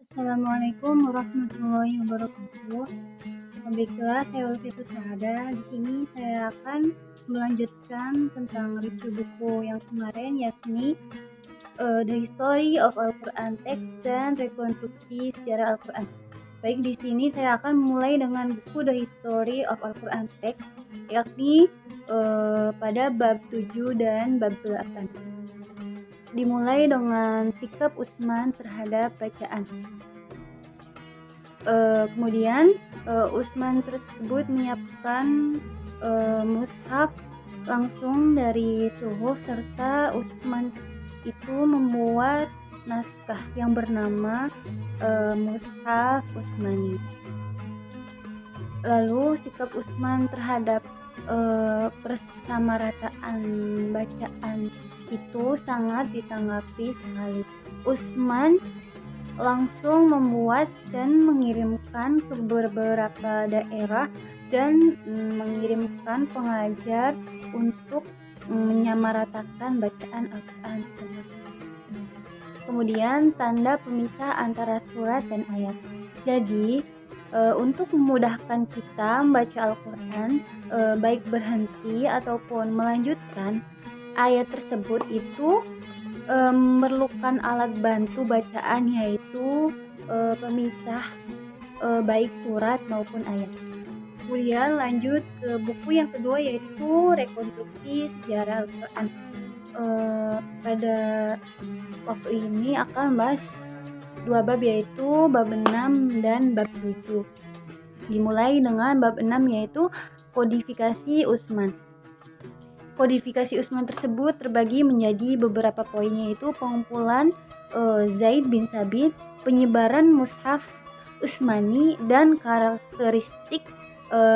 Assalamualaikum warahmatullahi wabarakatuh. Baiklah, saya Ulfiatus Sahada. Di sini saya akan melanjutkan tentang review buku yang kemarin, yakni The History of Al-Quran Text dan Rekonstruksi Sejarah Al-Quran. Baik, di sini saya akan mulai dengan buku The History of Al-Quran Text, yakni pada bab 7 dan bab 8. Dimulai dengan sikap Utsman terhadap bacaan. Kemudian Utsman tersebut menyiapkan mushaf langsung dari Suhuf, serta Utsman itu membuat naskah yang bernama Mushaf Utsmani. Lalu sikap Utsman terhadap persamarataan bacaan itu sangat ditanggapi sekali. Utsman langsung membuat dan mengirimkan ke beberapa daerah dan mengirimkan pengajar untuk menyamaratakan bacaan Al-Quran. Kemudian tanda pemisah antara surat dan ayat. Jadi untuk memudahkan kita membaca Al-Quran, baik berhenti ataupun melanjutkan, ayat tersebut itu memerlukan alat bantu bacaan, yaitu pemisah baik surat maupun ayat. Kemudian lanjut ke buku yang kedua, yaitu Rekonstruksi Sejarah Al-Quran. Pada waktu ini akan membahas dua bab, yaitu bab 6 dan bab 7. Dimulai dengan bab 6, yaitu Kodifikasi Utsman. Kodifikasi Utsman tersebut terbagi menjadi beberapa poin, yaitu pengumpulan Zaid bin Sabit, penyebaran mushaf Utsmani, dan karakteristik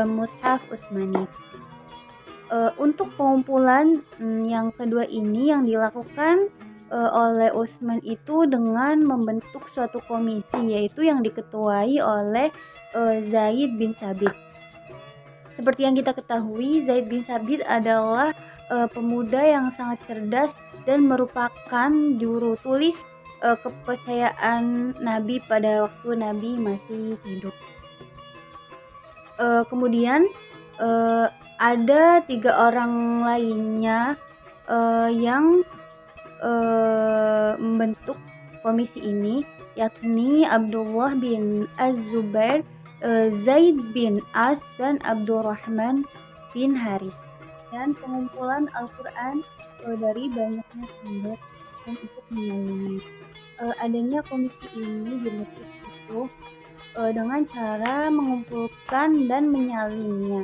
mushaf Utsmani. Untuk pengumpulan yang kedua ini yang dilakukan oleh Utsman itu dengan membentuk suatu komisi, yaitu yang diketuai oleh Zaid bin Sabit. Seperti yang kita ketahui, Zaid bin Sabit adalah pemuda yang sangat cerdas dan merupakan juru tulis kepercayaan Nabi pada waktu Nabi masih hidup. Kemudian ada 3 orang lainnya yang membentuk komisi ini, yakni Abdullah bin Az-Zubair, Zaid bin As, dan Abdurrahman bin Haris. Dan pengumpulan Al-Quran dari banyaknya sumber dan untuk menyalinnya. Adanya komisi ini dibentuk itu dengan cara mengumpulkan dan menyalinnya,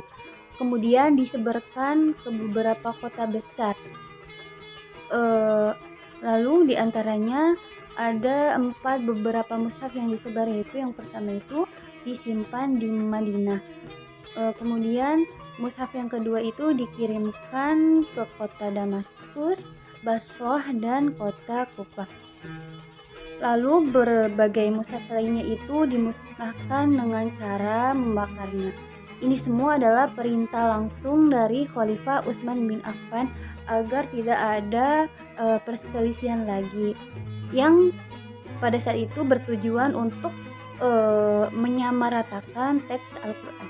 kemudian disebarkan ke beberapa kota besar. Lalu diantaranya ada 4 beberapa mushaf yang disebar, yaitu yang pertama itu disimpan di Madinah. Kemudian mushaf yang kedua itu dikirimkan ke kota Damaskus, Basrah, dan kota Kufah. Lalu berbagai mushaf lainnya itu dimusnahkan dengan cara membakarnya. Ini semua adalah perintah langsung dari Khalifah Utsman bin Affan agar tidak ada perselisihan lagi, yang pada saat itu bertujuan untuk menyamaratakan teks Al-Quran.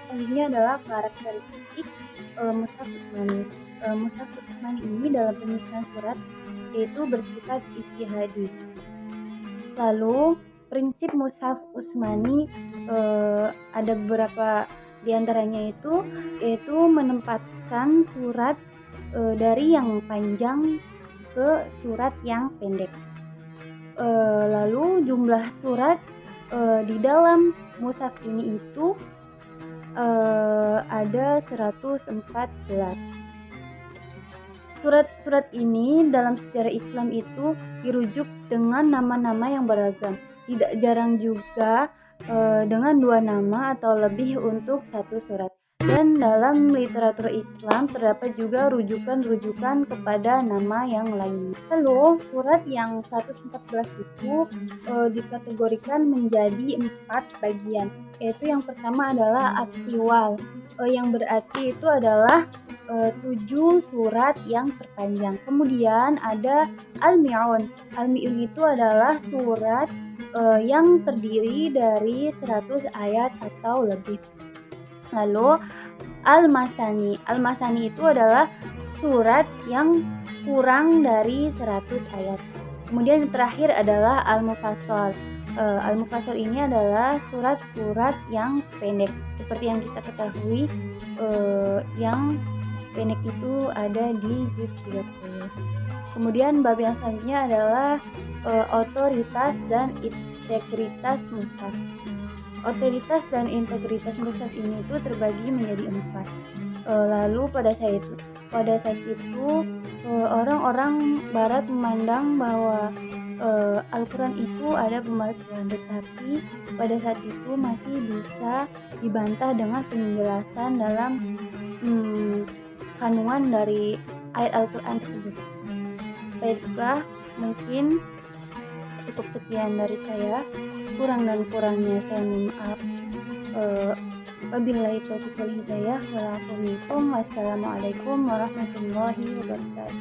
Selanjutnya adalah karakteristik mushaf Utsmani. Mushaf Utsmani ini dalam penyusunan surat yaitu bersifat ijtihadi. Lalu prinsip mushaf Utsmani ada beberapa diantaranya yaitu menempatkan surat dari yang panjang ke surat yang pendek. Lalu jumlah surat di dalam mushaf ini itu ada 114. Surat-surat ini dalam sejarah Islam itu dirujuk dengan nama-nama yang beragam. Tidak jarang juga dengan 2 nama atau lebih untuk satu surat. Dan dalam literatur Islam terdapat juga rujukan-rujukan kepada nama yang lain. Lalu surat yang 114 itu dikategorikan menjadi 4 bagian, yaitu yang pertama adalah At-Tiwal, yang berarti itu adalah 7 surat yang terpanjang. Kemudian ada Al-Mi'un. Al-Mi'un itu adalah surat yang terdiri dari 100 ayat atau lebih. Lalu Al-Masani. Al-Masani itu adalah surat yang kurang dari 100 ayat. Kemudian yang terakhir adalah Al-Mufassal. Al-Mufassal ini adalah surat-surat yang pendek. Seperti yang kita ketahui, yang pendek itu ada di juz 30. Kemudian bab yang selanjutnya adalah otoritas dan integritas mushaf. Otoritas dan integritas mushaf ini itu terbagi menjadi 4. Lalu pada saat itu orang-orang Barat memandang bahwa Al-Quran itu ada pemalsuan, tetapi pada saat itu masih bisa dibantah dengan penjelasan dalam kandungan dari ayat Al-Quran tersebut. Baiklah, mungkin cukup sekian dari saya. Kurang dan kurangnya saya mohon maaf. Wabillahi taufiq wal hidayah. Wassalamualaikum warahmatullahi wabarakatuh.